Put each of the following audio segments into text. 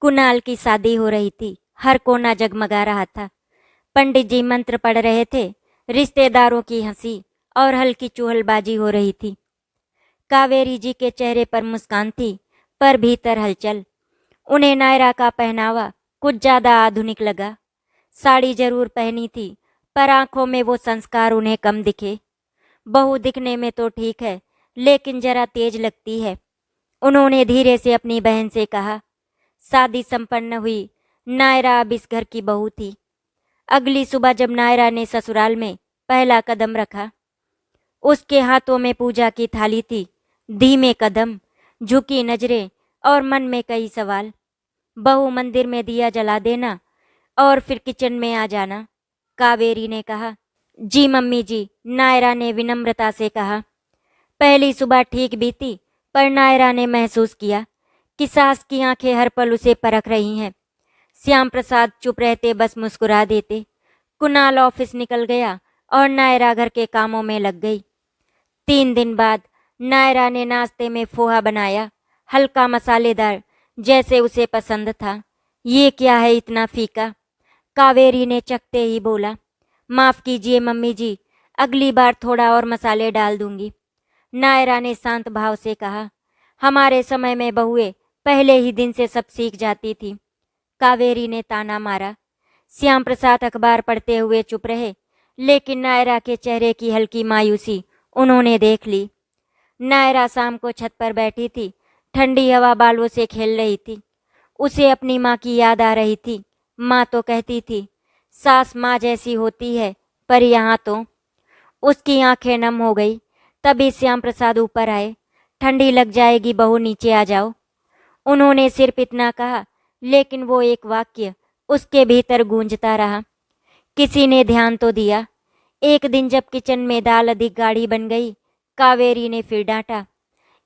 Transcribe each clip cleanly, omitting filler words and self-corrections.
कुणाल की शादी हो रही थी। हर कोना जगमगा रहा था। पंडित जी मंत्र पढ़ रहे थे। रिश्तेदारों की हंसी और हल्की चुहलबाजी हो रही थी। कावेरी जी के चेहरे पर मुस्कान थी, पर भीतर हलचल। उन्हें नायरा का पहनावा कुछ ज्यादा आधुनिक लगा। साड़ी जरूर पहनी थी, पर आंखों में वो संस्कार उन्हें कम दिखे। बहू दिखने में तो ठीक है, लेकिन जरा तेज लगती है। उन्होंने धीरे से अपनी बहन से कहा। शादी संपन्न हुई। नायरा अब इस घर की बहू थी। अगली सुबह जब नायरा ने ससुराल में पहला कदम रखा, उसके हाथों में पूजा की थाली थी। धीमे कदम, झुकी नजरें और मन में कई सवाल। बहू मंदिर में दिया जला देना और फिर किचन में आ जाना, कावेरी ने कहा। जी मम्मी जी, नायरा ने विनम्रता से कहा। पहली सुबह ठीक बीती, पर नायरा ने महसूस किया कि सास की आंखें हर पल उसे परख रही हैं। श्याम प्रसाद चुप रहते, बस मुस्कुरा देते। कुणाल ऑफिस निकल गया और नायरा घर के कामों में लग गई। 3 दिन बाद नायरा ने नाश्ते में पोहा बनाया, हल्का मसालेदार, जैसे उसे पसंद था। ये क्या है इतना फीका? कावेरी ने चखते ही बोला। माफ कीजिए मम्मी जी, अगली बार थोड़ा और मसाले डाल दूंगी, नायरा ने शांत भाव से कहा। हमारे समय में बहुएं पहले ही दिन से सब सीख जाती थी, कावेरी ने ताना मारा। श्याम प्रसाद अखबार पढ़ते हुए चुप रहे, लेकिन नायरा के चेहरे की हल्की मायूसी उन्होंने देख ली। नायरा शाम को छत पर बैठी थी। ठंडी हवा बालों से खेल रही थी। उसे अपनी माँ की याद आ रही थी। माँ तो कहती थी, सास माँ जैसी होती है, पर यहाँ तो। उसकी आंखें नम हो गई। तभी श्याम प्रसाद ऊपर आए। ठंडी लग जाएगी बहू, नीचे आ जाओ। उन्होंने सिर्फ इतना कहा, लेकिन वो एक वाक्य उसके भीतर गूंजता रहा। किसी ने ध्यान तो दिया। एक दिन जब किचन में दाल अधिक गाढ़ी बन गई, कावेरी ने फिर डांटा।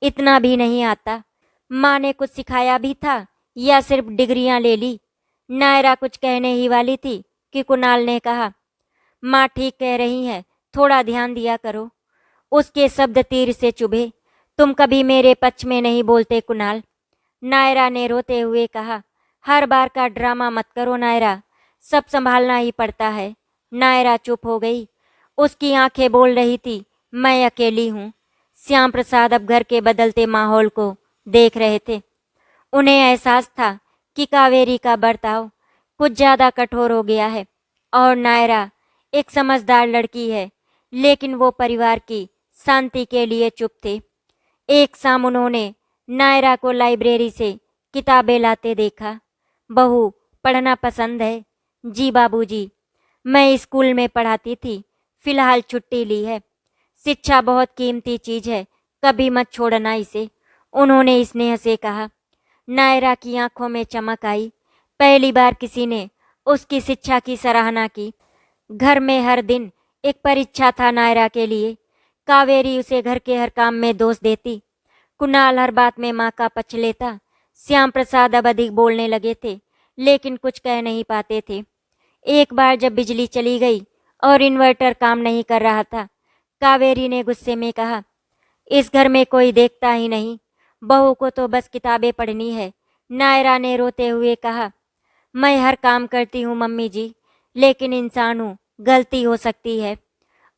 इतना भी नहीं आता। माँ ने कुछ सिखाया भी था या सिर्फ डिग्रियां ले ली? नायरा कुछ कहने ही वाली थी कि कुणाल ने कहा, माँ ठीक कह रही है, थोड़ा ध्यान दिया करो। उसके शब्द तीर से चुभे। तुम कभी मेरे पक्ष में नहीं बोलते कुणाल, नायरा ने रोते हुए कहा। हर बार का ड्रामा मत करो नायरा, सब संभालना ही पड़ता है। नायरा चुप हो गई। उसकी आंखें बोल रही थी, मैं अकेली हूँ। श्याम प्रसाद अब घर के बदलते माहौल को देख रहे थे। उन्हें एहसास था कि कावेरी का बर्ताव कुछ ज्यादा कठोर हो गया है, और नायरा एक समझदार लड़की है, लेकिन वो परिवार की शांति के लिए चुप थे। एक शाम उन्होंने नायरा को लाइब्रेरी से किताबें लाते देखा। बहू, पढ़ना पसंद है? जी बाबूजी, मैं स्कूल में पढ़ाती थी, फिलहाल छुट्टी ली है। शिक्षा बहुत कीमती चीज है, कभी मत छोड़ना इसे, उन्होंने स्नेह से कहा। नायरा की आंखों में चमक आई। पहली बार किसी ने उसकी शिक्षा की सराहना की। घर में हर दिन एक परीक्षा था नायरा के लिए। कावेरी उसे घर के हर काम में दोष देती। कुणाल हर बात में माँ का पक्ष लेता। श्याम प्रसाद अब अधिक बोलने लगे थे, लेकिन कुछ कह नहीं पाते थे। एक बार जब बिजली चली गई और इन्वर्टर काम नहीं कर रहा था, कावेरी ने गुस्से में कहा, इस घर में कोई देखता ही नहीं, बहू को तो बस किताबें पढ़नी है। नायरा ने रोते हुए कहा, मैं हर काम करती हूँ मम्मी जी, लेकिन इंसान हूँ, गलती हो सकती है,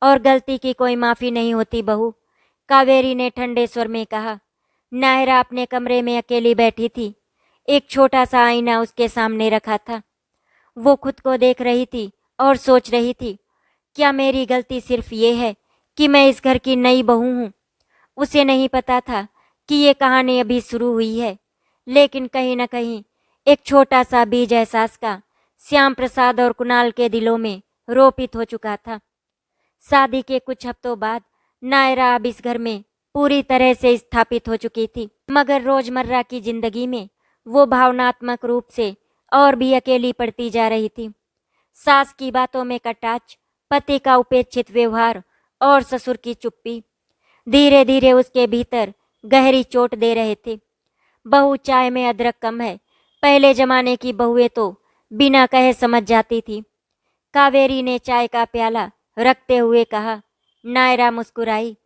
और गलती की कोई माफ़ी नहीं होती बहू, कावेरी ने ठंडे स्वर में कहा। नायरा अपने कमरे में अकेली बैठी थी। एक छोटा सा आईना उसके सामने रखा था। वो खुद को देख रही थी और सोच रही थी, क्या मेरी गलती सिर्फ ये है कि मैं इस घर की नई बहू हूँ? उसे नहीं पता था कि ये कहानी अभी शुरू हुई है, लेकिन कहीं न कहीं एक छोटा सा बीज एहसास का श्याम प्रसाद और कुणाल के दिलों में रोपित हो चुका था। शादी के कुछ हफ्तों बाद नायरा अब इस घर में पूरी तरह से स्थापित हो चुकी थी, मगर रोजमर्रा की जिंदगी में वो भावनात्मक रूप से और भी अकेली पड़ती जा रही थी। सास की बातों में कटाक्ष, पति का उपेक्षित व्यवहार और ससुर की चुप्पी धीरे धीरे उसके भीतर गहरी चोट दे रहे थे। बहू, चाय में अदरक कम है। पहले जमाने की बहुएं तो बिना कहे समझ जाती थी, कावेरी ने चाय का प्याला रखते हुए कहा। नायरा मुस्कुराई।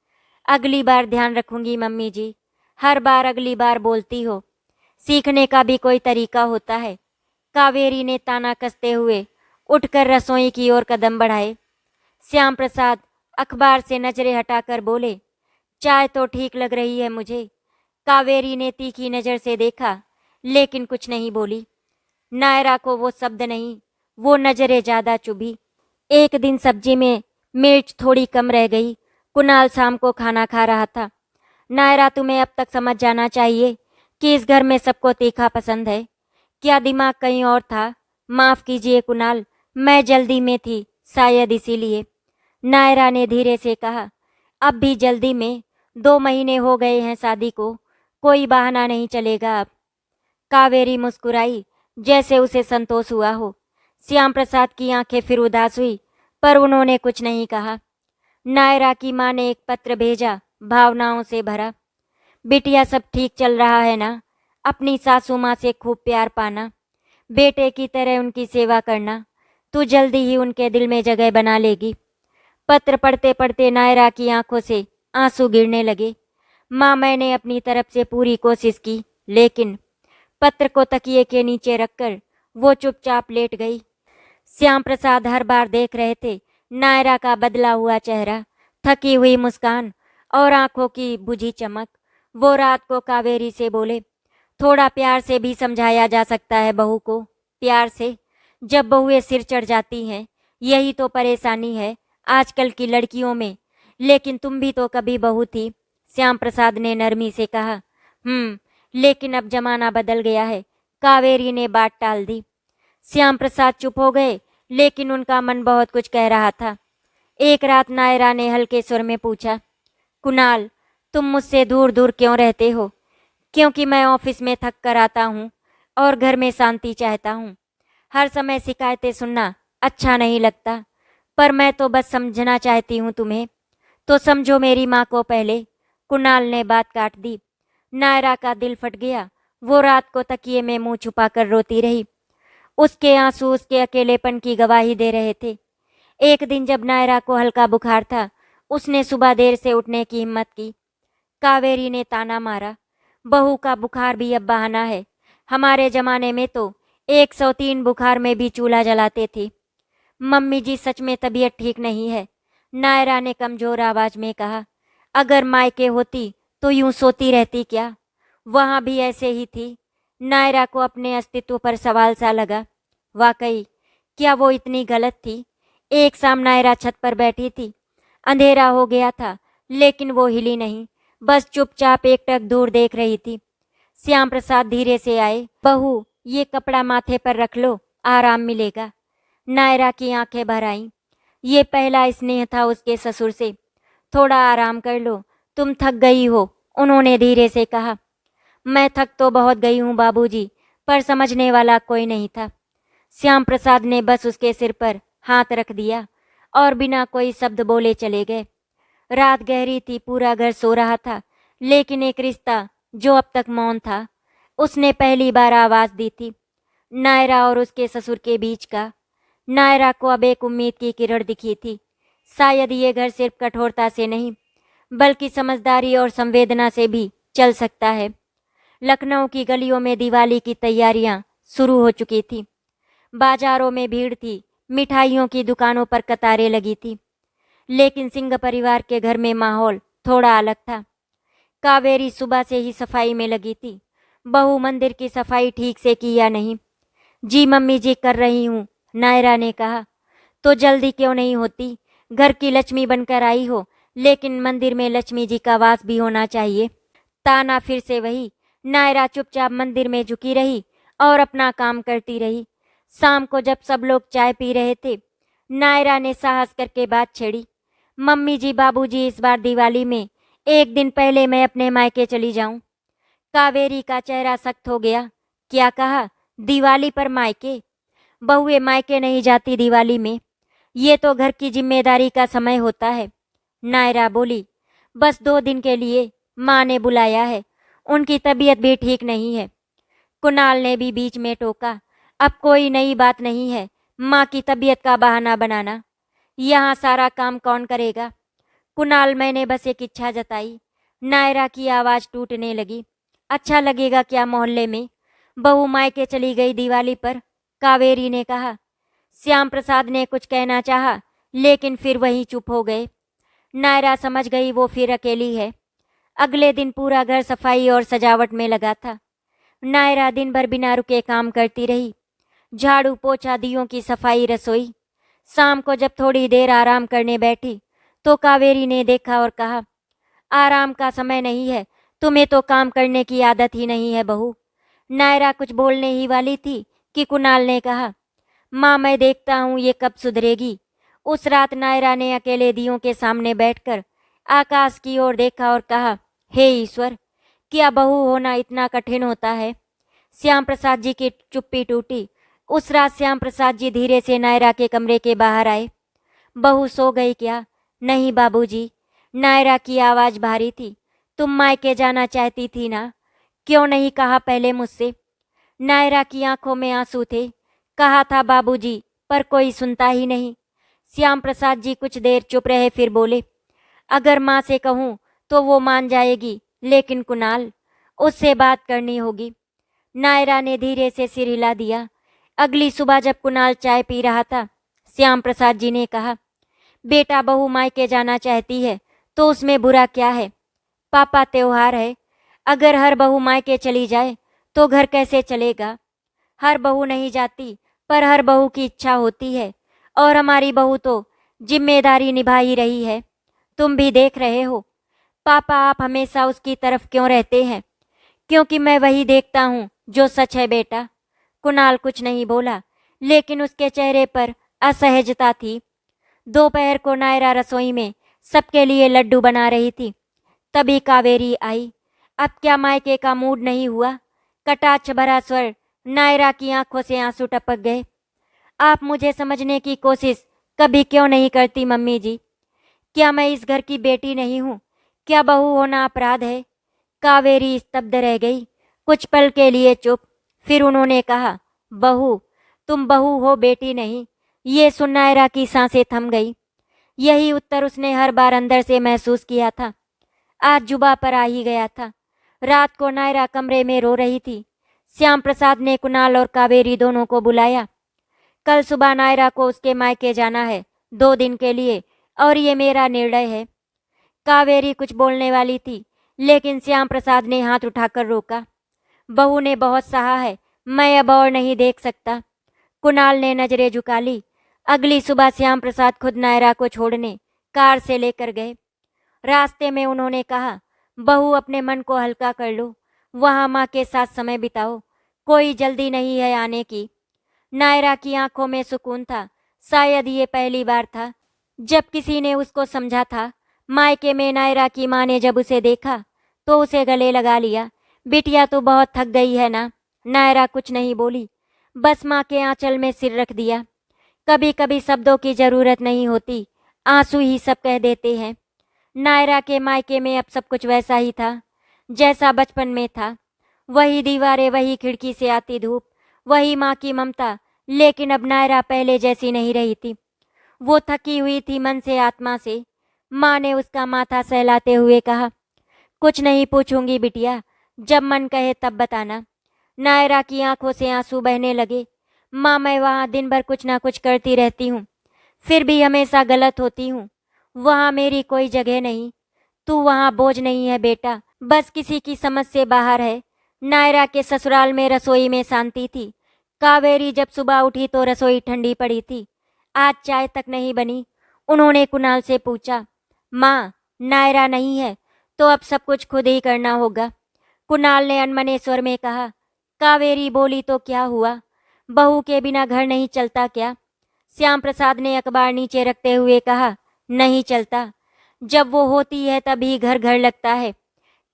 अगली बार ध्यान रखूंगी मम्मी जी, हर बार अगली बार बोलती हो। सीखने का भी कोई तरीका होता है। कावेरी ने ताना कसते हुए उठकर रसोई की ओर कदम बढ़ाए। श्याम प्रसाद अखबार से नजरें हटाकर बोले, चाय तो ठीक लग रही है मुझे। कावेरी ने तीखी नजर से देखा, लेकिन कुछ नहीं बोली। नायरा को वो शब्द नहीं, वो नजरें ज्यादा चुभी। एक दिन सब्जी में मिर्च थोड़ी कम रह गई। कुणाल शाम को खाना खा रहा था। नायरा, तुम्हें अब तक समझ जाना चाहिए कि इस घर में सबको तीखा पसंद है। क्या दिमाग कहीं और था? माफ कीजिए कुणाल, मैं जल्दी में थी, शायद इसीलिए। नायरा ने धीरे से कहा, अब भी जल्दी में? 2 महीने हो गए हैं शादी को, कोई बहाना नहीं चलेगा अब। कावेरी मुस्कुराई, जैसे उसे संतोष हुआ हो। श्याम प्रसाद की आंखें फिर उदास हुई, पर उन्होंने कुछ नहीं कहा। नायरा की माँ ने एक पत्र भेजा, भावनाओं से भरा। बिटिया, सब ठीक चल रहा है ना? अपनी सासू माँ से खूब प्यार पाना, बेटे की तरह उनकी सेवा करना, तू जल्दी ही उनके दिल में जगह बना लेगी। पत्र पढ़ते पढ़ते नायरा की आंखों से आंसू गिरने लगे। माँ, मैंने अपनी तरफ से पूरी कोशिश की, लेकिन पत्र को तकिए के नीचे रखकर वो चुपचाप लेट गई। श्याम प्रसाद हर बार देख रहे थे नायरा का बदला हुआ चेहरा, थकी हुई मुस्कान और आंखों की बुझी चमक। वो रात को कावेरी से बोले, थोड़ा प्यार से भी समझाया जा सकता है बहू को, प्यार से। जब बहुएं सिर चढ़ जाती हैं, यही तो परेशानी है आजकल की लड़कियों में। लेकिन तुम भी तो कभी बहू थी। श्याम प्रसाद ने नरमी से कहा। लेकिन अब जमाना बदल गया है, कावेरी ने बात टाल दी। श्याम प्रसाद चुप हो गए, लेकिन उनका मन बहुत कुछ कह रहा था। एक रात नायरा ने हल्के स्वर में पूछा, कुणाल, तुम मुझसे दूर दूर क्यों रहते हो? क्योंकि मैं ऑफिस में थक कर आता हूँ और घर में शांति चाहता हूँ। हर समय शिकायतें सुनना अच्छा नहीं लगता, पर मैं तो बस समझना चाहती हूँ तुम्हें। तो समझो मेरी माँ को पहले। कुणाल ने बात काट दी। नायरा का दिल फट गया। वो रात को तकिए में मुंह छुपाकर रोती रही। उसके आंसू उसके अकेलेपन की गवाही दे रहे थे। एक दिन जब नायरा को हल्का बुखार था, उसने सुबह देर से उठने की हिम्मत की। कावेरी ने ताना मारा, बहू का बुखार भी अब बहाना है। हमारे जमाने में तो 103 बुखार में भी चूल्हा जलाते थे। मम्मी जी, सच में तबीयत ठीक नहीं है, नायरा ने कमजोर आवाज में कहा। अगर मायके होती तो यूं सोती रहती क्या? वहां भी ऐसे ही थी। नायरा को अपने अस्तित्व पर सवाल सा लगा। वाकई, क्या वो इतनी गलत थी? एक शाम नायरा छत पर बैठी थी। अंधेरा हो गया था, लेकिन वो हिली नहीं, बस चुपचाप एकटक दूर देख रही थी। श्याम प्रसाद धीरे से आए। बहू, ये कपड़ा माथे पर रख लो, आराम मिलेगा। नायरा की आंखें भर आईं। ये पहला स्नेह था उसके ससुर से। थोड़ा आराम कर लो, तुम थक गई हो, उन्होंने धीरे से कहा। मैं थक तो बहुत गई हूँ बाबूजी, पर समझने वाला कोई नहीं था। श्याम प्रसाद ने बस उसके सिर पर हाथ रख दिया और बिना कोई शब्द बोले चले गए। रात गहरी थी, पूरा घर सो रहा था, लेकिन एक रिश्ता जो अब तक मौन था, उसने पहली बार आवाज दी थी। नायरा और उसके ससुर के बीच का। नायरा को अब एक उम्मीद की किरण दिखी थी। शायद ये घर सिर्फ कठोरता से नहीं, बल्कि समझदारी और संवेदना से भी चल सकता है। लखनऊ की गलियों में दिवाली की तैयारियां शुरू हो चुकी थी। बाजारों में भीड़ थी, मिठाइयों की दुकानों पर कतारें लगी थी। लेकिन सिंह परिवार के घर में माहौल थोड़ा अलग था। कावेरी सुबह से ही सफाई में लगी थी। बहू, मंदिर की सफाई ठीक से की या नहीं? जी मम्मी जी, कर रही हूँ, नायरा ने कहा। तो जल्दी क्यों नहीं होती? घर की लक्ष्मी बनकर आई हो, लेकिन मंदिर में लक्ष्मी जी का वास भी होना चाहिए। ताना फिर से वही। नायरा चुपचाप मंदिर में झुकी रही और अपना काम करती रही। शाम को जब सब लोग चाय पी रहे थे, नायरा ने साहस करके बात छेड़ी। मम्मी जी, बाबूजी, इस बार दिवाली में एक दिन पहले मैं अपने मायके चली जाऊं। कावेरी का चेहरा सख्त हो गया। क्या कहा? दिवाली पर मायके? बहुएं मायके नहीं जाती दिवाली में, ये तो घर की जिम्मेदारी का समय होता है। नायरा बोली, बस 2 दिन के लिए, माँ ने बुलाया है, उनकी तबीयत भी ठीक नहीं है। कुणाल ने भी बीच में टोका, अब कोई नई बात नहीं है माँ की तबीयत का बहाना बनाना। यहाँ सारा काम कौन करेगा? कुणाल, मैंने बस एक इच्छा जताई। नायरा की आवाज टूटने लगी। अच्छा लगेगा क्या मोहल्ले में? बहू मायके चली गई दिवाली पर, कावेरी ने कहा। श्याम प्रसाद ने कुछ कहना चाहा, लेकिन फिर वहीं चुप हो गए। नायरा समझ गई वो फिर अकेली है। अगले दिन पूरा घर सफाई और सजावट में लगा था। नायरा दिन भर बिना रुके काम करती रही। झाड़ू पोछा, दियों की सफाई, रसोई। शाम को जब थोड़ी देर आराम करने बैठी तो कावेरी ने देखा और कहा, आराम का समय नहीं है, तुम्हें तो काम करने की आदत ही नहीं है बहू। नायरा कुछ बोलने ही वाली थी कि कुणाल ने कहा, माँ मैं देखता हूँ ये कब सुधरेगी। उस रात नायरा ने अकेले दियों के सामने बैठकर आकाश की ओर देखा और कहा, हे ईश्वर, क्या बहू होना इतना कठिन होता है। श्याम प्रसाद जी की चुप्पी टूटी। उस रात श्याम प्रसाद जी धीरे से नायरा के कमरे के बाहर आए। बहू सो गई क्या? नहीं बाबूजी। नायरा की आवाज भारी थी। तुम मायके जाना चाहती थी ना, क्यों नहीं कहा पहले मुझसे? नायरा की आंखों में आंसू थे। कहा था बाबूजी, पर कोई सुनता ही नहीं। श्याम प्रसाद जी कुछ देर चुप रहे, फिर बोले, अगर माँ से कहूँ तो वो मान जाएगी, लेकिन कुणाल, उससे बात करनी होगी। नायरा ने धीरे से सिर हिला दिया। अगली सुबह जब कुणाल चाय पी रहा था, श्याम प्रसाद जी ने कहा, बेटा बहू मायके जाना चाहती है तो उसमें बुरा क्या है? पापा त्योहार है, अगर हर बहू मायके चली जाए तो घर कैसे चलेगा? हर बहू नहीं जाती, पर हर बहू की इच्छा होती है, और हमारी बहू तो जिम्मेदारी निभा ही रही है। तुम भी देख रहे हो। पापा आप हमेशा उसकी तरफ क्यों रहते हैं? क्योंकि मैं वही देखता हूँ जो सच है बेटा। कुणाल कुछ नहीं बोला, लेकिन उसके चेहरे पर असहजता थी। दोपहर को नायरा रसोई में सबके लिए लड्डू बना रही थी। तभी कावेरी आई। अब क्या मायके का मूड नहीं हुआ? कटाक्ष भरा स्वर। नायरा की आंखों से आंसू टपक गए। आप मुझे समझने की कोशिश कभी क्यों नहीं करती मम्मी जी? क्या मैं इस घर की बेटी नहीं हूँ? क्या बहू होना अपराध है? कावेरी स्तब्ध रह गई, कुछ पल के लिए चुप। फिर उन्होंने कहा, बहू, तुम बहू हो, बेटी नहीं। ये सुन नायरा की सांसें थम गई। यही उत्तर उसने हर बार अंदर से महसूस किया था। आज जुबा पर आ ही गया था। रात को नायरा कमरे में रो रही थी। श्याम प्रसाद ने कुणाल और कावेरी दोनों को बुलाया। कल सुबह नायरा को उसके मायके जाना है, 2 दिन के लिए, और ये मेरा निर्णय है। कावेरी कुछ बोलने वाली थी, लेकिन श्याम प्रसाद ने हाथ उठाकर रोका। बहू ने बहुत सहा है, मैं अब और नहीं देख सकता। कुणाल ने नजरें झुका ली। अगली सुबह श्याम प्रसाद खुद नायरा को छोड़ने कार से लेकर गए। रास्ते में उन्होंने कहा, बहू अपने मन को हल्का कर लो, वहाँ माँ के साथ समय बिताओ, कोई जल्दी नहीं है आने की। नायरा की आंखों में सुकून था। शायद ये पहली बार था जब किसी ने उसको समझा था। मायके में नायरा की माँ ने जब उसे देखा तो उसे गले लगा लिया। बिटिया तो बहुत थक गई है ना? नायरा कुछ नहीं बोली, बस माँ के आंचल में सिर रख दिया। कभी कभी शब्दों की जरूरत नहीं होती, आंसू ही सब कह देते हैं। नायरा के मायके में अब सब कुछ वैसा ही था जैसा बचपन में था। वही दीवारें, वही खिड़की से आती धूप, वही माँ की ममता। लेकिन अब नायरा पहले जैसी नहीं रही थी। वो थकी हुई थी मन से, आत्मा से। माँ ने उसका माथा सहलाते हुए कहा, कुछ नहीं पूछूंगी बिटिया, जब मन कहे तब बताना। नायरा की आंखों से आंसू बहने लगे। माँ मैं वहाँ दिन भर कुछ ना कुछ करती रहती हूँ, फिर भी हमेशा गलत होती हूँ। वहाँ मेरी कोई जगह नहीं। तू वहाँ बोझ नहीं है बेटा, बस किसी की समझ से बाहर है। नायरा के ससुराल में रसोई में शांति थी। कावेरी जब सुबह उठी तो रसोई ठंडी पड़ी थी। आज चाय तक नहीं बनी। उन्होंने कुणाल से पूछा, माँ नायरा नहीं है तो अब सब कुछ खुद ही करना होगा। कुणाल ने अनमने स्वर में कहा। कावेरी बोली, तो क्या हुआ? बहू के बिना घर नहीं चलता क्या? श्याम प्रसाद ने अखबार नीचे रखते हुए कहा, नहीं चलता। जब वो होती है तभी घर घर लगता है।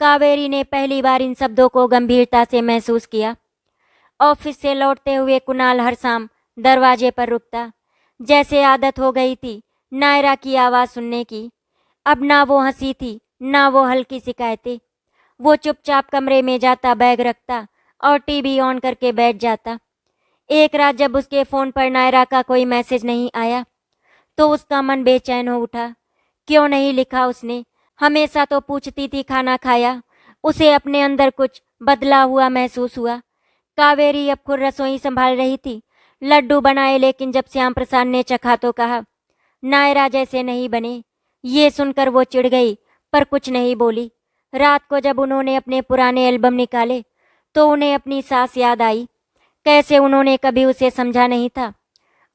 कावेरी ने पहली बार इन शब्दों को गंभीरता से महसूस किया। ऑफिस से लौटते हुए कुणाल हर शाम दरवाजे पर रुकता। जैसे आदत हो गई थी नायरा की आवाज़ सुनने की। अब ना वो हंसी थी, ना वो हल्की शिकायतें। वो चुपचाप कमरे में जाता, बैग रखता और टीवी ऑन करके बैठ जाता। एक रात जब उसके फ़ोन पर नायरा का कोई मैसेज नहीं आया तो उसका मन बेचैन हो उठा। क्यों नहीं लिखा उसने? हमेशा तो पूछती थी खाना खाया। उसे अपने अंदर कुछ बदला हुआ महसूस हुआ। कावेरी अब खुद रसोई संभाल रही थी। लड्डू बनाए, लेकिन जब श्याम प्रसाद ने चखा तो कहा, नायरा जैसे नहीं बने। ये सुनकर वो चिढ़ गई, पर कुछ नहीं बोली। रात को जब उन्होंने अपने पुराने एल्बम निकाले तो उन्हें अपनी सास याद आई। कैसे उन्होंने कभी उसे समझा नहीं था,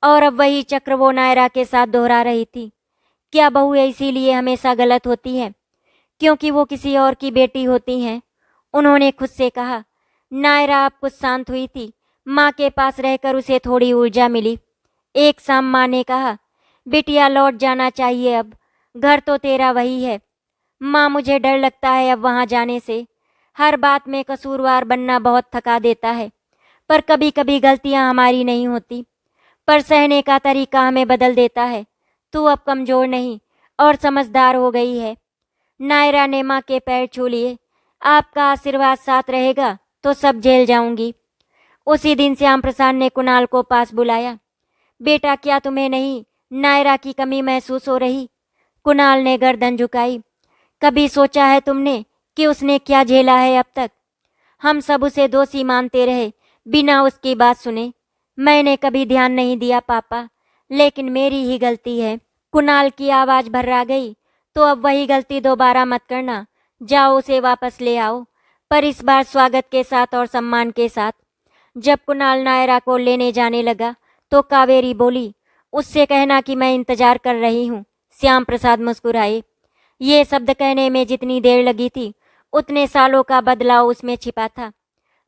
और अब वही चक्र वो नायरा के साथ दोहरा रही थी। क्या बहू इसीलिए हमेशा गलत होती है, क्योंकि वो किसी और की बेटी होती हैं? उन्होंने खुद से कहा। नायरा अब कुछ शांत हुई थी। माँ के पास रहकर उसे थोड़ी ऊर्जा मिली। एक शाम माँ ने कहा, बिटिया लौट जाना चाहिए, अब घर तो तेरा वही है। माँ, मुझे डर लगता है अब वहाँ जाने से। हर बात में कसूरवार बनना बहुत थका देता है। पर कभी कभी गलतियाँ हमारी नहीं होती, पर सहने का तरीका हमें बदल देता है। तू अब कमजोर नहीं और समझदार हो गई है। नायरा ने माँ के पैर छू लिए। आपका आशीर्वाद साथ रहेगा तो सब झेल जाऊंगी। उसी दिन श्याम प्रसाद ने कुणाल को पास बुलाया। बेटा, क्या तुम्हें नहीं नायरा की कमी महसूस हो रही? कुणाल ने गर्दन झुकाई। कभी सोचा है तुमने कि उसने क्या झेला है अब तक? हम सब उसे दोषी मानते रहे, बिना उसकी बात सुने। मैंने कभी ध्यान नहीं दिया पापा, लेकिन मेरी ही गलती है। कुणाल की आवाज भर्रा गई। तो अब वही गलती दोबारा मत करना। जाओ, उसे वापस ले आओ, पर इस बार स्वागत के साथ और सम्मान के साथ। जब कुणाल नायरा को लेने जाने लगा तो कावेरी बोली, उससे कहना कि मैं इंतजार कर रही हूँ। श्याम प्रसाद मुस्कुराए। ये शब्द कहने में जितनी देर लगी थी, उतने सालों का बदलाव उसमें छिपा था।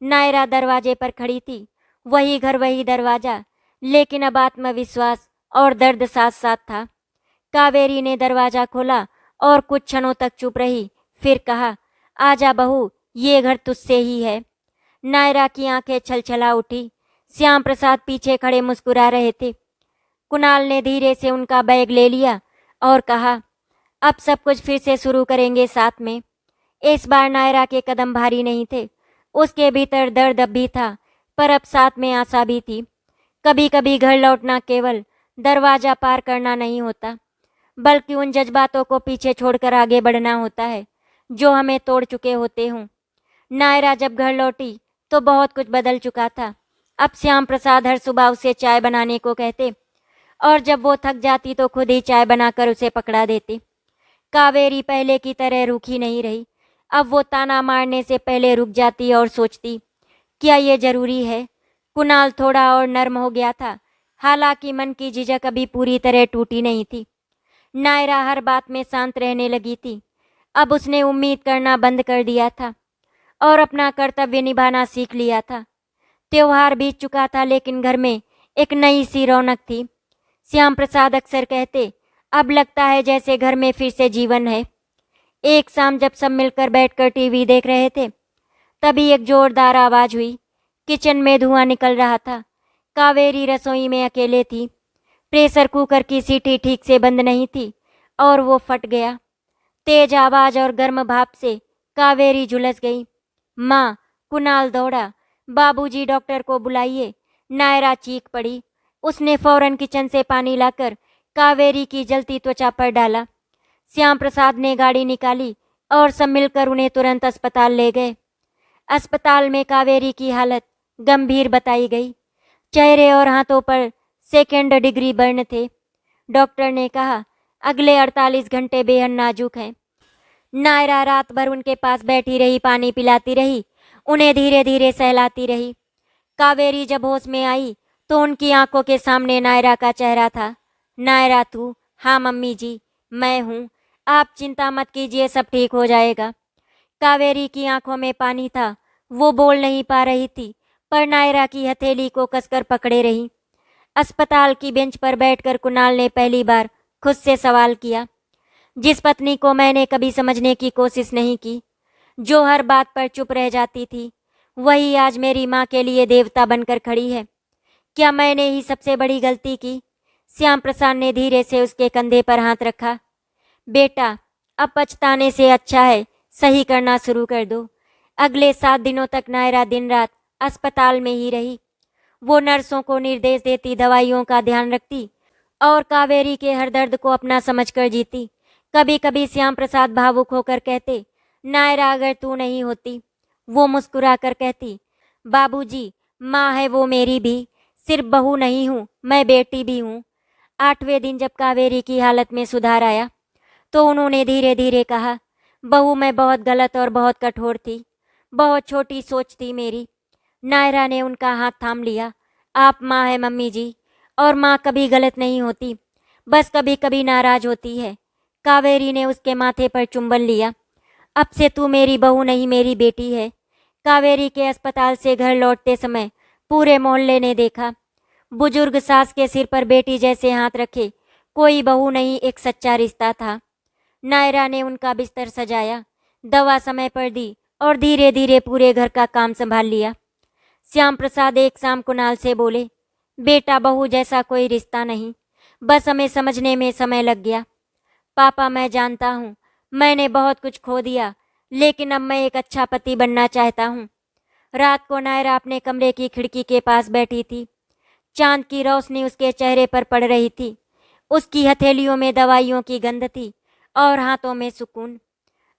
नायरा दरवाजे पर खड़ी थी। वही घर, वही दरवाजा, लेकिन अब आत्मविश्वास और दर्द साथ साथ था। कावेरी ने दरवाजा खोला और कुछ क्षणों तक चुप रही, फिर कहा, आजा बहू, ये घर तुझसे ही है। नायरा की आंखें छलछला उठी। श्याम प्रसाद पीछे खड़े मुस्कुरा रहे थे। कुणाल ने धीरे से उनका बैग ले लिया और कहा, अब सब कुछ फिर से शुरू करेंगे साथ में। इस बार नायरा के कदम भारी नहीं थे। उसके भीतर दर्द अब भी था, पर अब साथ में आशा भी थी। कभी कभी घर लौटना केवल दरवाजा पार करना नहीं होता, बल्कि उन जज्बातों को पीछे छोड़कर आगे बढ़ना होता है जो हमें तोड़ चुके होते हों। नायरा जब घर लौटी तो बहुत कुछ बदल चुका था। अब श्याम प्रसाद हर सुबह उसे चाय बनाने को कहते, और जब वो थक जाती तो खुद ही चाय बनाकर उसे पकड़ा देते। कावेरी पहले की तरह रूखी नहीं रही। अब वो ताना मारने से पहले रुक जाती और सोचती, क्या ये जरूरी है? कुणाल थोड़ा और नर्म हो गया था, हालांकि मन की झिझक अभी पूरी तरह टूटी नहीं थी। नायरा हर बात में शांत रहने लगी थी। अब उसने उम्मीद करना बंद कर दिया था और अपना कर्तव्य निभाना सीख लिया था। त्योहार बीत चुका था, लेकिन घर में एक नई सी रौनक थी। श्याम प्रसाद अक्सर कहते, अब लगता है जैसे घर में फिर से जीवन है। एक शाम जब सब मिलकर बैठकर टीवी देख रहे थे, तभी एक जोरदार आवाज हुई। किचन में धुआं निकल रहा था। कावेरी रसोई में अकेले थी। प्रेशर कुकर की सीटी ठीक से बंद नहीं थी और वो फट गया। तेज आवाज और गर्म भाप से कावेरी झुलस गई। माँ, कुणाल दौड़ा, बाबूजी डॉक्टर को बुलाइए। नायरा चीख पड़ी। उसने फौरन किचन से पानी लाकर कावेरी की जलती त्वचा पर डाला। श्याम प्रसाद ने गाड़ी निकाली और सब मिलकर उन्हें तुरंत अस्पताल ले गए। अस्पताल में कावेरी की हालत गंभीर बताई गई। चेहरे और हाथों पर 2nd डिग्री बर्न थे। डॉक्टर ने कहा, अगले 48 घंटे बेहद नाजुक हैं। नायरा रात भर उनके पास बैठी रही, पानी पिलाती रही, उन्हें धीरे धीरे सहलाती रही। कावेरी जब होश में आई तो उनकी आंखों के सामने नायरा का चेहरा था। नायरा, तू? हाँ मम्मी जी, मैं हूँ। आप चिंता मत कीजिए, सब ठीक हो जाएगा। कावेरी की आंखों में पानी था। वो बोल नहीं पा रही थी, पर नायरा की हथेली को कसकर पकड़े रही। अस्पताल की बेंच पर बैठकर कुणाल ने पहली बार खुद से सवाल किया, जिस पत्नी को मैंने कभी समझने की कोशिश नहीं की, जो हर बात पर चुप रह जाती थी, वही आज मेरी माँ के लिए देवता बनकर खड़ी है। क्या मैंने ही सबसे बड़ी गलती की? श्याम प्रसाद ने धीरे से उसके कंधे पर हाथ रखा। बेटा, अब पछताने से अच्छा है सही करना शुरू कर दो। अगले 7 दिनों तक नायरा दिन रात अस्पताल में ही रही। वो नर्सों को निर्देश देती, दवाइयों का ध्यान रखती और कावेरी के हर दर्द को अपना समझकर जीती। कभी कभी श्याम प्रसाद भावुक होकर कहते, नायरा, अगर तू नहीं होती, वो मुस्कुराकर कहती, बाबूजी, माँ है वो मेरी भी, सिर्फ बहू नहीं हूँ, मैं बेटी भी हूँ। 8वें दिन जब कावेरी की हालत में सुधार आया तो उन्होंने धीरे धीरे कहा, बहू मैं बहुत गलत और बहुत कठोर थी, बहुत छोटी सोच थी मेरी। नायरा ने उनका हाथ थाम लिया। आप माँ है मम्मी जी, और माँ कभी गलत नहीं होती, बस कभी कभी नाराज होती है। कावेरी ने उसके माथे पर चुंबन लिया। अब से तू मेरी बहू नहीं, मेरी बेटी है। कावेरी के अस्पताल से घर लौटते समय पूरे मोहल्ले ने देखा। बुजुर्ग सास के सिर पर बेटी जैसे हाथ रखे, कोई बहू नहीं, एक सच्चा रिश्ता था। नायरा ने उनका बिस्तर सजाया, दवा समय पर दी और धीरे धीरे पूरे घर का काम संभाल लिया। श्याम प्रसाद एक शाम कुणाल से बोले, बेटा बहू जैसा कोई रिश्ता नहीं, बस हमें समझने में समय लग गया। पापा मैं जानता हूँ मैंने बहुत कुछ खो दिया, लेकिन अब मैं एक अच्छा पति बनना चाहता हूँ। रात को नायरा अपने कमरे की खिड़की के पास बैठी थी। चांद की रोशनी उसके चेहरे पर पड़ रही थी। उसकी हथेलियों में दवाइयों की गंध थी और हाथों में सुकून।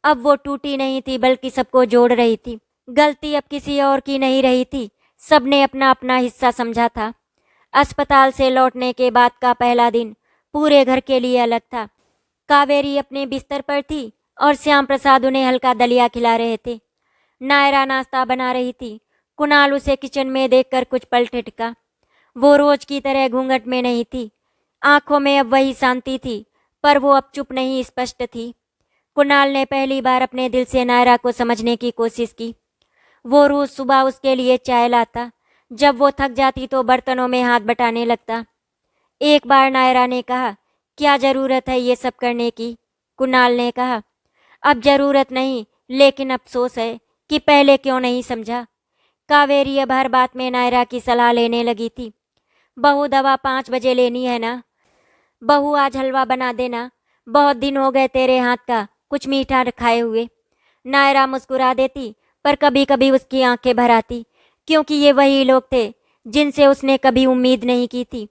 अब वो टूटी नहीं थी, बल्कि सबको जोड़ रही थी। गलती अब किसी और की नहीं रही थी, सबने अपना अपना हिस्सा समझा था। अस्पताल से लौटने के बाद का पहला दिन पूरे घर के लिए अलग था। कावेरी अपने बिस्तर पर थी और श्याम प्रसाद उन्हें हल्का दलिया खिला रहे थे। नायरा नाश्ता बना रही थी। कुणाल उसे किचन में देखकर कुछ पल ठिठका। वो रोज की तरह घूंघट में नहीं थी, आंखों में अब वही शांति थी, पर वो अब चुप नहीं, स्पष्ट थी। कुणाल ने पहली बार अपने दिल से नायरा को समझने की कोशिश की। वो रोज सुबह उसके लिए चाय लाता, जब वो थक जाती तो बर्तनों में हाथ बटाने लगता। एक बार नायरा ने कहा, क्या जरूरत है ये सब करने की? कुणाल ने कहा, अब जरूरत नहीं, लेकिन अफसोस है कि पहले क्यों नहीं समझा। कावेरी अब हर बात में नायरा की सलाह लेने लगी थी। बहू दवा 5 बजे लेनी है ना? बहू आज हलवा बना देना, बहुत दिन हो गए तेरे हाथ का कुछ मीठा खाए हुए। नायरा मुस्कुरा देती, पर कभी कभी उसकी आंखें भर आती, क्योंकि ये वही लोग थे जिनसे उसने कभी उम्मीद नहीं की थी।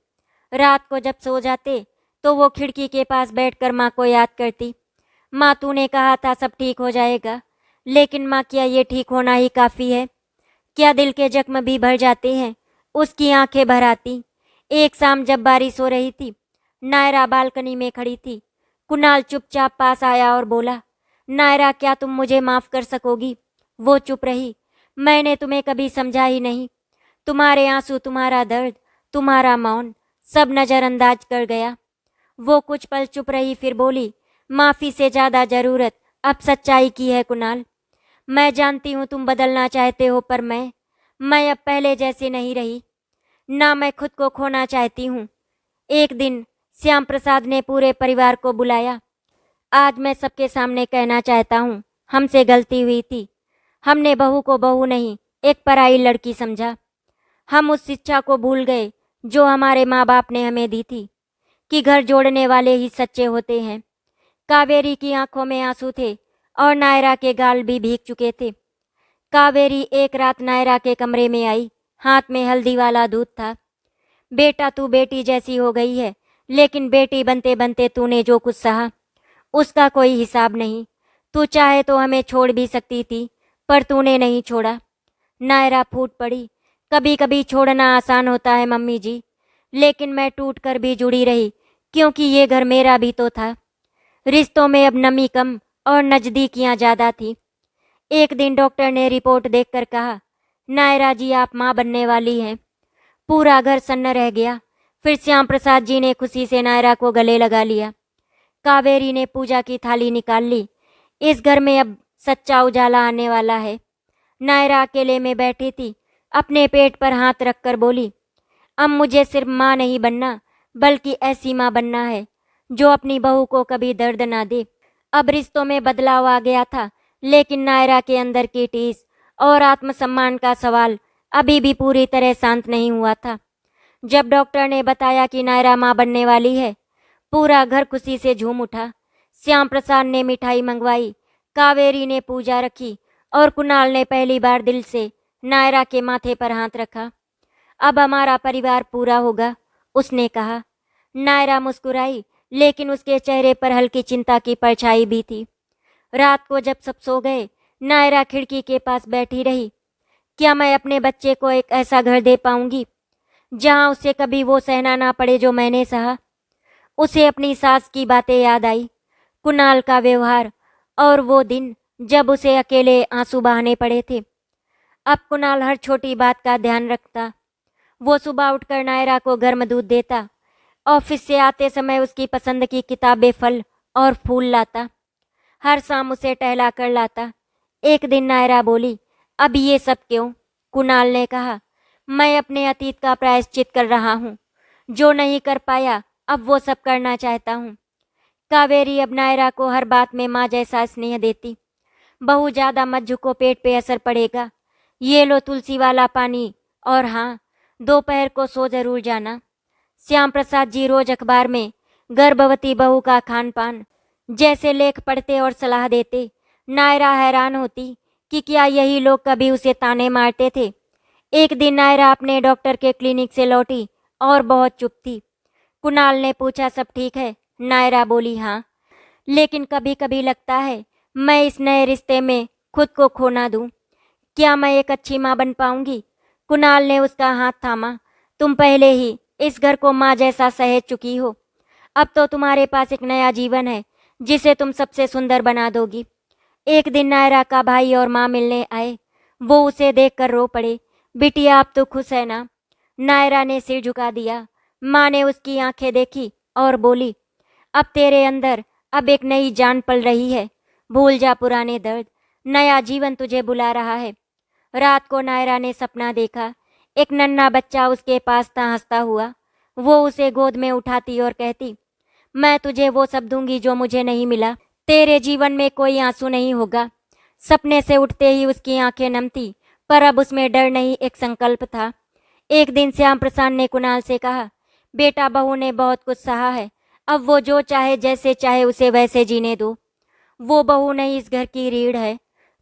रात को जब सो जाते तो वो खिड़की के पास बैठकर माँ को याद करती। माँ तूने कहा था सब ठीक हो जाएगा, लेकिन माँ क्या ये ठीक होना ही काफ़ी है? क्या दिल के जख्म भी भर जाते हैं? उसकी आंखें भर आती। एक शाम जब बारिश हो रही थी, नायरा बालकनी में खड़ी थी। कुणाल चुपचाप पास आया और बोला, नायरा क्या तुम मुझे माफ़ कर सकोगी? वो चुप रही। मैंने तुम्हें कभी समझा ही नहीं। तुम्हारे आंसू, तुम्हारा दर्द, तुम्हारा मौन सब नज़रअंदाज कर गया। वो कुछ पल चुप रही, फिर बोली, माफ़ी से ज़्यादा ज़रूरत अब सच्चाई की है कुणाल। मैं जानती हूँ तुम बदलना चाहते हो, पर मैं अब पहले जैसी नहीं रही, ना मैं खुद को खोना चाहती हूँ। एक दिन श्याम प्रसाद ने पूरे परिवार को बुलाया। आज मैं सबके सामने कहना चाहता हूँ, हमसे गलती हुई थी। हमने बहू को बहू नहीं, एक पराई लड़की समझा। हम उस शिक्षा को भूल गए जो हमारे माँ बाप ने हमें दी थी, कि घर जोड़ने वाले ही सच्चे होते हैं। कावेरी की आंखों में आंसू थे और नायरा के गाल भी भीग चुके थे। कावेरी एक रात नायरा के कमरे में आई, हाथ में हल्दी वाला दूध था। बेटा तू बेटी जैसी हो गई है, लेकिन बेटी बनते बनते तूने जो कुछ सहा उसका कोई हिसाब नहीं। तू चाहे तो हमें छोड़ भी सकती थी, पर तूने नहीं छोड़ा। नायरा फूट पड़ी। कभी कभी छोड़ना आसान होता है मम्मी जी, लेकिन मैं टूट कर भी जुड़ी रही, क्योंकि ये घर मेरा भी तो था। रिश्तों में अब नमी कम और नज़दीकियाँ ज़्यादा थी। एक दिन डॉक्टर ने रिपोर्ट देखकर कहा, नायरा जी आप माँ बनने वाली हैं। पूरा घर सन्न रह गया। फिर श्याम प्रसाद जी ने खुशी से नायरा को गले लगा लिया। कावेरी ने पूजा की थाली निकाल ली। इस घर में अब सच्चा उजाला आने वाला है। नायरा अकेले में बैठी थी, अपने पेट पर हाथ रखकर बोली, अब मुझे सिर्फ माँ नहीं बनना, बल्कि ऐसी माँ बनना है जो अपनी बहू को कभी दर्द ना दे। अब रिश्तों में बदलाव आ गया था, लेकिन नायरा के अंदर की टीस और आत्मसम्मान का सवाल अभी भी पूरी तरह शांत नहीं हुआ था। जब डॉक्टर ने बताया कि नायरा माँ बनने वाली है, पूरा घर खुशी से झूम उठा। श्याम प्रसाद ने मिठाई मंगवाई, कावेरी ने पूजा रखी और कुणाल ने पहली बार दिल से नायरा के माथे पर हाथ रखा। अब हमारा परिवार पूरा होगा, उसने कहा। नायरा मुस्कुराई, लेकिन उसके चेहरे पर हल्की चिंता की परछाई भी थी। रात को जब सब सो गए, नायरा खिड़की के पास बैठी रही। क्या मैं अपने बच्चे को एक ऐसा घर दे पाऊंगी जहां उसे कभी वो सहना ना पड़े जो मैंने सहा? उसे अपनी सास की बातें याद आई, कुणाल का व्यवहार, और वो दिन जब उसे अकेले आंसू बहाने पड़े थे। अब कुणाल हर छोटी बात का ध्यान रखता। वो सुबह उठकर नायरा को गर्म दूध देता, ऑफिस से आते समय उसकी पसंद की किताबें, फल और फूल लाता, हर शाम उसे टहला कर लाता। एक दिन नायरा बोली, अब ये सब क्यों? कुणाल ने कहा, मैं अपने अतीत का प्रायश्चित कर रहा हूँ। जो नहीं कर पाया अब वो सब करना चाहता हूँ। कावेरी अब नायरा को हर बात में माँ जैसा स्नेह देती। बहू ज्यादा मत झुको, पेट पे असर पड़ेगा। ये लो तुलसी वाला पानी, और हाँ, दोपहर को सो जरूर जाना। श्याम प्रसाद जी रोज अखबार में गर्भवती बहू का खान पान जैसे लेख पढ़ते और सलाह देते। नायरा हैरान होती कि क्या यही लोग कभी उसे ताने मारते थे। एक दिन नायरा अपने डॉक्टर के क्लिनिक से लौटी और बहुत चुप थी। कुणाल ने पूछा, सब ठीक है? नायरा बोली, हाँ, लेकिन कभी कभी लगता है मैं इस नए रिश्ते में खुद को खो ना दूं। क्या मैं एक अच्छी माँ बन पाऊंगी? कुणाल ने उसका हाथ थामा। तुम पहले ही इस घर को माँ जैसा सहेज चुकी हो। अब तो तुम्हारे पास एक नया जीवन है जिसे तुम सबसे सुंदर बना दोगी। एक दिन नायरा का भाई और माँ मिलने आए। वो उसे देखकर रो पड़े। बिटिया, अब तो खुश है ना? नायरा ने सिर झुका दिया। माँ ने उसकी आंखें देखी और बोली, अब तेरे अंदर अब एक नई जान पल रही है। भूल जा पुराने दर्द, नया जीवन तुझे बुला रहा है। रात को नायरा ने सपना देखा। एक नन्हा बच्चा उसके पास था, हंसता हुआ। वो उसे गोद में उठाती और कहती, मैं तुझे वो सब दूंगी जो मुझे नहीं मिला। तेरे जीवन में कोई आंसू नहीं होगा। सपने से उठते ही उसकी आंखें नम थी, पर अब उसमें डर नहीं, एक संकल्प था। एक दिन श्याम प्रसाद ने कुणाल से कहा, बेटा, बहू ने बहुत कुछ सहा है, अब वो जो चाहे जैसे चाहे उसे वैसे जीने दो। वो बहू नहीं, इस घर की रीढ़ है।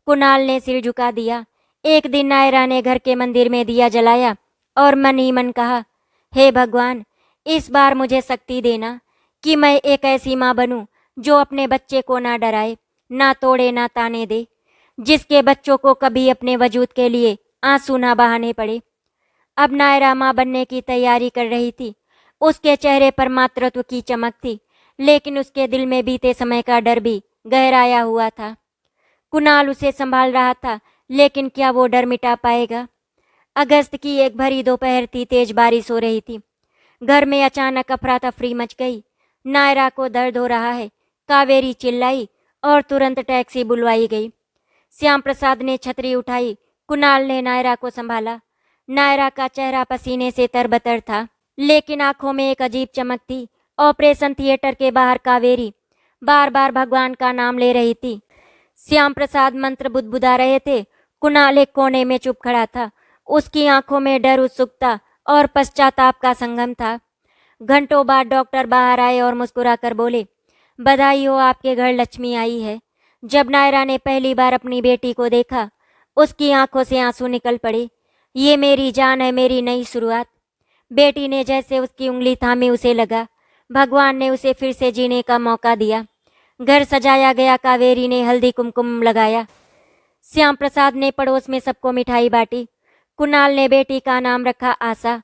कुणाल ने सिर झुका दिया। एक दिन नायरा ने घर के मंदिर में दिया जलाया और मन ही मन कहा, हे भगवान, इस बार मुझे शक्ति देना कि मैं एक ऐसी माँ बनूं जो अपने बच्चे को ना डराए, ना तोड़े, ना ताने दे, जिसके बच्चों को कभी अपने वजूद के लिए आंसू ना बहाने पड़े। अब नायरा माँ बनने की तैयारी कर रही थी। उसके चेहरे पर मातृत्व की चमक थी, लेकिन उसके दिल में बीते समय का डर भी गहराया हुआ था। कुणाल उसे संभाल रहा था, लेकिन क्या वो डर मिटा पाएगा? अगस्त की एक भरी दोपहर थी। तेज बारिश हो रही थी। घर में अचानक अफरा तफरी मच गई। नायरा को दर्द हो रहा है, कावेरी चिल्लाई और तुरंत टैक्सी बुलवाई गई। श्याम प्रसाद ने छतरी उठाई। कुणाल ने नायरा को संभाला। नायरा का चेहरा पसीने से तरबतर था, लेकिन आंखों में एक अजीब चमक थी। ऑपरेशन थिएटर के बाहर कावेरी बार बार भगवान का नाम ले रही थी। श्याम प्रसाद मंत्र बुदबुदा रहे थे। कुणाल एक कोने में चुप खड़ा था। उसकी आंखों में डर, उत्सुकता और पश्चाताप का संगम था। घंटों बाद डॉक्टर बाहर आए और मुस्कुराकर बोले, बधाई हो, आपके घर लक्ष्मी आई है। जब नायरा ने पहली बार अपनी बेटी को देखा, उसकी आंखों से आंसू निकल पड़े। ये मेरी जान है, मेरी नई शुरुआत। बेटी ने जैसे उसकी उंगली थामी, उसे लगा भगवान ने उसे फिर से जीने का मौका दिया। घर सजाया गया। कावेरी ने हल्दी कुमकुम लगाया। श्याम प्रसाद ने पड़ोस में सबको मिठाई बांटी। कुणाल ने बेटी का नाम रखा आशा,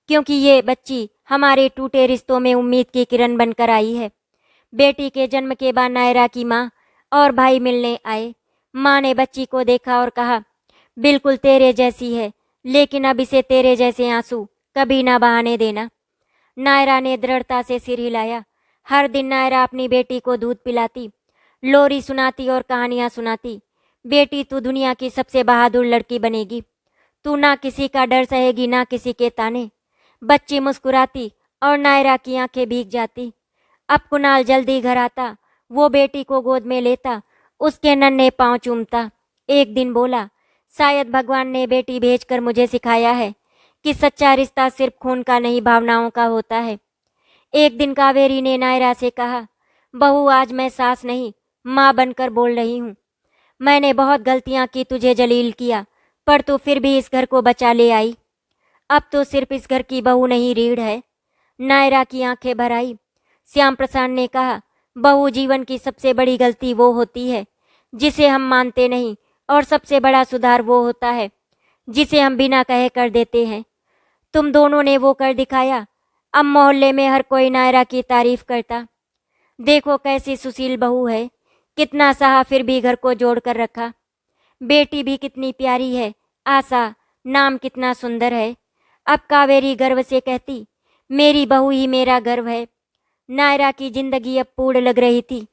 क्योंकि ये बच्ची हमारे टूटे रिश्तों में उम्मीद की किरण बनकर आई है। बेटी के जन्म के बाद नायरा की माँ और भाई मिलने आए। माँ ने बच्ची को देखा और कहा, बिल्कुल तेरे जैसी है, लेकिन अब इसे तेरे जैसे आंसू कभी ना बहाने देना। नायरा ने दृढ़ता से सिर हिलाया। हर दिन नायरा अपनी बेटी को दूध पिलाती, लोरी सुनाती और कहानियां सुनाती। बेटी, तू दुनिया की सबसे बहादुर लड़की बनेगी। तू ना किसी का डर सहेगी, ना किसी के ताने। बच्ची मुस्कुराती और नायरा की आंखें भीग जाती। अब कुणाल जल्दी घर आता। वो बेटी को गोद में लेता, उसके नन्हे पांव चूमता। एक दिन बोला, शायद भगवान ने बेटी भेजकर मुझे सिखाया है कि सच्चा रिश्ता सिर्फ खून का नहीं, भावनाओं का होता है। एक दिन कावेरी ने नायरा से कहा, बहू, आज मैं सास नहीं, माँ बनकर बोल रही हूँ। मैंने बहुत गलतियाँ की, तुझे जलील किया, पर तू फिर भी इस घर को बचा ले आई। अब तो सिर्फ इस घर की बहू नहीं, रीढ़ है। नायरा की आंखें भर आई। श्याम प्रसाद ने कहा, बहू, जीवन की सबसे बड़ी गलती वो होती है जिसे हम मानते नहीं, और सबसे बड़ा सुधार वो होता है जिसे हम बिना कहे कर देते हैं। तुम दोनों ने वो कर दिखाया। अब मोहल्ले में हर कोई नायरा की तारीफ करता। देखो कैसी सुशील बहू है, कितना सहा फिर भी घर को जोड़ कर रखा। बेटी भी कितनी प्यारी है, आशा, नाम कितना सुंदर है। अब कावेरी गर्व से कहती, मेरी बहू ही मेरा गर्व है। नायरा की जिंदगी अब पूर्ण लग रही थी।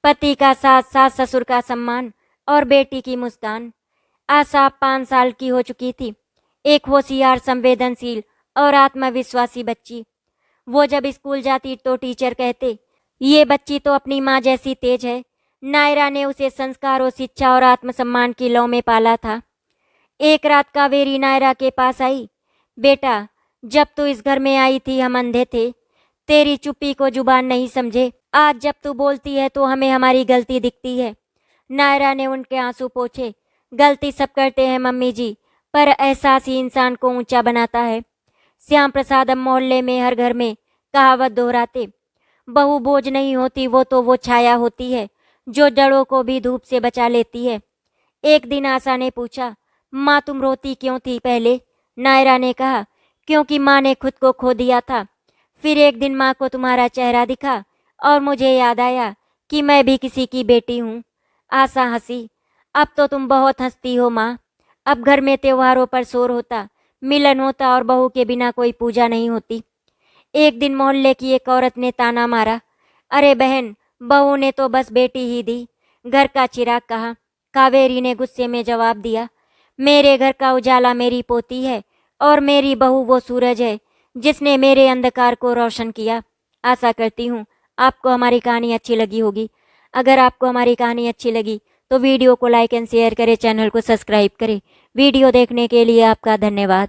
पति का साथ, सास ससुर का सम्मान और बेटी की मुस्कान। आशा 5 साल की हो चुकी थी, एक होशियार, संवेदनशील और आत्मविश्वासी बच्ची। वो जब स्कूल जाती तो टीचर कहते, ये बच्ची तो अपनी माँ जैसी तेज है। नायरा ने उसे संस्कारों, शिक्षा और आत्मसम्मान की लौ में पाला था। एक रात कावेरी नायरा के पास आई। बेटा, जब तू इस घर में आई थी हम अंधे थे, तेरी चुप्पी को जुबान नहीं समझे। आज जब तू बोलती है तो हमें हमारी गलती दिखती है। नायरा ने उनके आंसू पोंछे। गलती सब करते हैं मम्मी जी, पर एहसास ही इंसान को ऊंचा बनाता है। श्याम प्रसाद अब मोहल्ले में हर घर में कहावत दोहराते, बहू बोझ नहीं होती, वो छाया होती है जो जड़ों को भी धूप से बचा लेती है। एक दिन आशा ने पूछा, माँ तुम रोती क्यों थी पहले? नायरा ने कहा, क्योंकि माँ ने खुद को खो दिया था। फिर एक दिन माँ को तुम्हारा चेहरा दिखा और मुझे याद आया कि मैं भी किसी की बेटी हूँ। आशा हंसी, अब तो तुम बहुत हंसती हो माँ। अब घर में त्योहारों पर शोर होता, मिलन होता और बहू के बिना कोई पूजा नहीं होती। एक दिन मोहल्ले की एक औरत ने ताना मारा, अरे बहन, बहू ने तो बस बेटी ही दी, घर का चिराग कहाँ? कावेरी ने गुस्से में जवाब दिया, मेरे घर का उजाला मेरी पोती है और मेरी बहू वो सूरज है जिसने मेरे अंधकार को रोशन किया। आशा करती हूँ आपको हमारी कहानी अच्छी लगी होगी। अगर आपको हमारी कहानी अच्छी लगी तो वीडियो को लाइक एंड शेयर करें, चैनल को सब्सक्राइब करें। वीडियो देखने के लिए आपका धन्यवाद।